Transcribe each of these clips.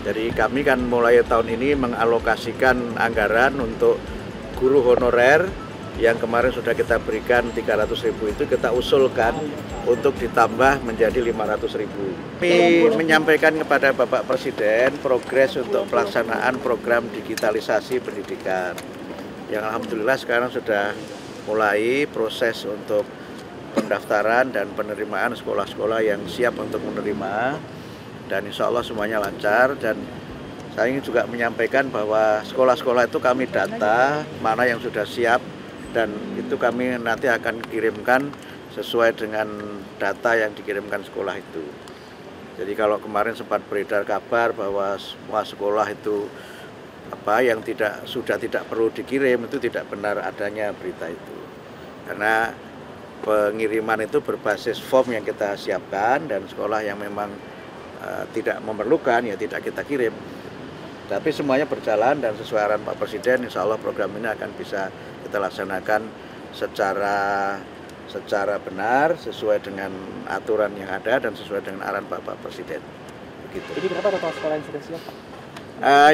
Jadi kami kan mulai tahun ini mengalokasikan anggaran untuk guru honorer yang kemarin sudah kita berikan 300.000 itu kita usulkan untuk ditambah menjadi 500.000. Kami menyampaikan kepada Bapak Presiden progres untuk pelaksanaan program digitalisasi pendidikan. Yang alhamdulillah sekarang sudah mulai proses untuk pendaftaran dan penerimaan sekolah-sekolah yang siap untuk menerima. Dan insya Allah semuanya lancar, dan saya ingin juga menyampaikan bahwa sekolah-sekolah itu kami data mana yang sudah siap, dan itu kami nanti akan kirimkan sesuai dengan data yang dikirimkan sekolah itu. Jadi kalau kemarin sempat beredar kabar bahwa semua sekolah itu yang sudah tidak perlu dikirim, itu tidak benar adanya berita itu. Karena pengiriman itu berbasis form yang kita siapkan, dan sekolah yang memang tidak memerlukan ya tidak kita kirim. Tapi semuanya berjalan dan sesuai arahan Pak Presiden, insya Allah program ini akan bisa kita laksanakan secara benar, sesuai dengan aturan yang ada dan sesuai dengan arahan Bapak Presiden. Begitu. Jadi berapa total sekolah yang sudah siap, Pak?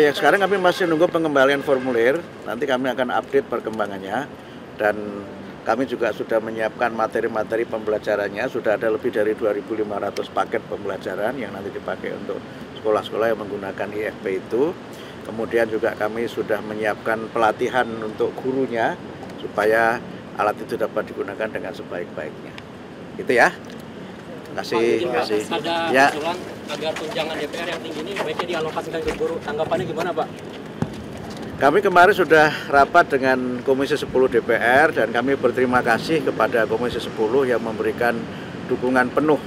Yang sekarang kami masih nunggu pengembalian formulir, nanti kami akan update perkembangannya, dan kami juga sudah menyiapkan materi-materi pembelajarannya, sudah ada lebih dari 2.500 paket pembelajaran yang nanti dipakai untuk sekolah-sekolah yang menggunakan IFP itu. Kemudian juga kami sudah menyiapkan pelatihan untuk gurunya, supaya alat itu dapat digunakan dengan sebaik-baiknya. Gitu ya. Terima kasih. Ada ya. usulan agar tunjangan DPR yang tinggi ini baiknya dialokasikan ke guru. Tanggapannya gimana, Pak? Kami kemarin sudah rapat dengan Komisi 10 DPR, dan kami berterima kasih kepada Komisi 10 yang memberikan dukungan penuh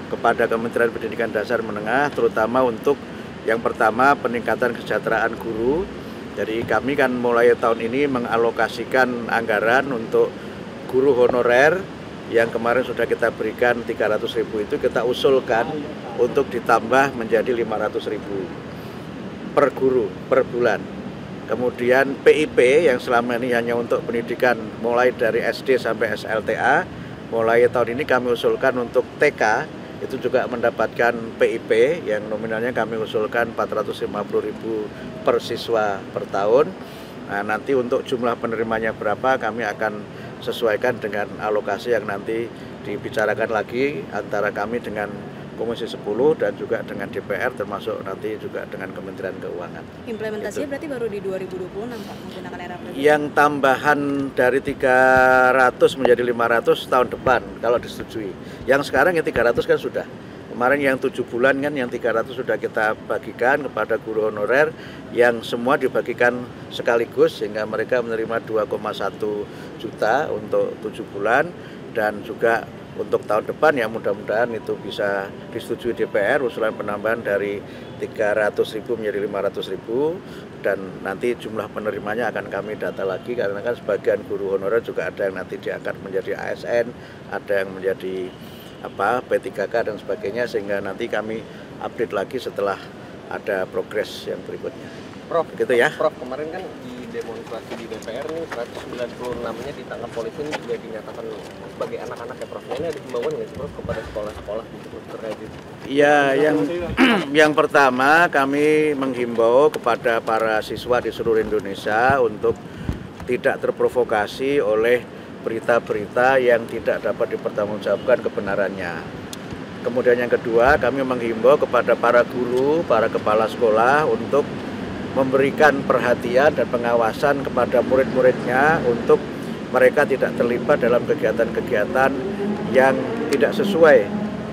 kepada Kementerian Pendidikan Dasar Menengah, terutama untuk yang pertama peningkatan kesejahteraan guru. Jadi kami kan mulai tahun ini mengalokasikan anggaran untuk guru honorer yang kemarin sudah kita berikan 300.000 itu kita usulkan untuk ditambah menjadi 500.000 per guru per bulan. Kemudian PIP yang selama ini hanya untuk pendidikan mulai dari SD sampai SLTA, mulai tahun ini kami usulkan untuk TK itu juga mendapatkan PIP yang nominalnya kami usulkan 450.000 per siswa per tahun. Nah, nanti untuk jumlah penerimanya berapa kami akan sesuaikan dengan alokasi yang nanti dibicarakan lagi antara kami dengan Komisi 10 dan juga dengan DPR, termasuk nanti juga dengan Kementerian Keuangan. Implementasinya berarti baru di 2026, Pak, menggunakan era PBB? Yang tambahan dari 300 menjadi 500 tahun depan kalau disetujui. Yang sekarang yang 300 kan sudah. Kemarin yang 7 bulan kan yang 300 sudah kita bagikan kepada guru honorer, yang semua dibagikan sekaligus sehingga mereka menerima 2,1 juta untuk 7 bulan, dan juga untuk tahun depan ya mudah-mudahan itu bisa disetujui DPR usulan penambahan dari 300.000 menjadi 500.000, dan nanti jumlah penerimanya akan kami data lagi, karena kan sebagian guru honorer juga ada yang nanti diangkat menjadi ASN, ada yang menjadi P3K dan sebagainya, sehingga nanti kami update lagi setelah ada progres yang berikutnya. Prof, gitu ya. Prof, kemarin kan di demonstrasi di DPR nih 196-nya ditangkap polisi, ini juga dinyatakan sebagai anak-anak ya, Prof. Ini ada himbauan nggak sih, Prof, kepada sekolah-sekolah gitu terkait itu? Ya, yang pertama kami menghimbau kepada para siswa di seluruh Indonesia untuk tidak terprovokasi oleh berita-berita yang tidak dapat dipertanggungjawabkan kebenarannya. Kemudian yang kedua, kami menghimbau kepada para guru, para kepala sekolah untuk memberikan perhatian dan pengawasan kepada murid-muridnya untuk mereka tidak terlibat dalam kegiatan-kegiatan yang tidak sesuai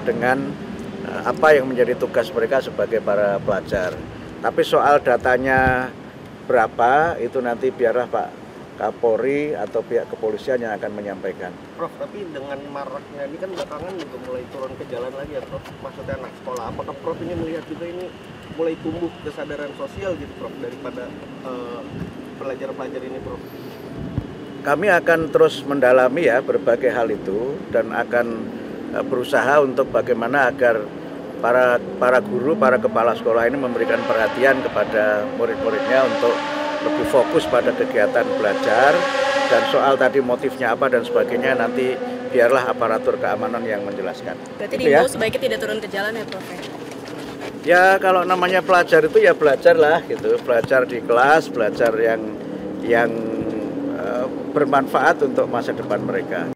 dengan apa yang menjadi tugas mereka sebagai para pelajar. Tapi soal datanya berapa itu nanti biarlah Pak Kapolri atau pihak kepolisian yang akan menyampaikan. Prof, tapi dengan maraknya ini kan belakangan juga mulai turun ke jalan lagi ya, Prof. Maksudnya anak sekolah, apakah Prof ini melihat juga ini mulai tumbuh kesadaran sosial gitu, Prof, daripada pelajar-pelajar ini, Prof? Kami akan terus mendalami ya berbagai hal itu, dan akan berusaha untuk bagaimana agar para guru, para kepala sekolah ini memberikan perhatian kepada murid-muridnya untuk lebih fokus pada kegiatan belajar, dan soal tadi motifnya apa dan sebagainya nanti biarlah aparatur keamanan yang menjelaskan. Berarti diimbau sebaiknya tidak turun ke jalan ya, Prof? Ya kalau namanya pelajar itu ya belajar lah gitu, belajar di kelas, belajar yang bermanfaat untuk masa depan mereka.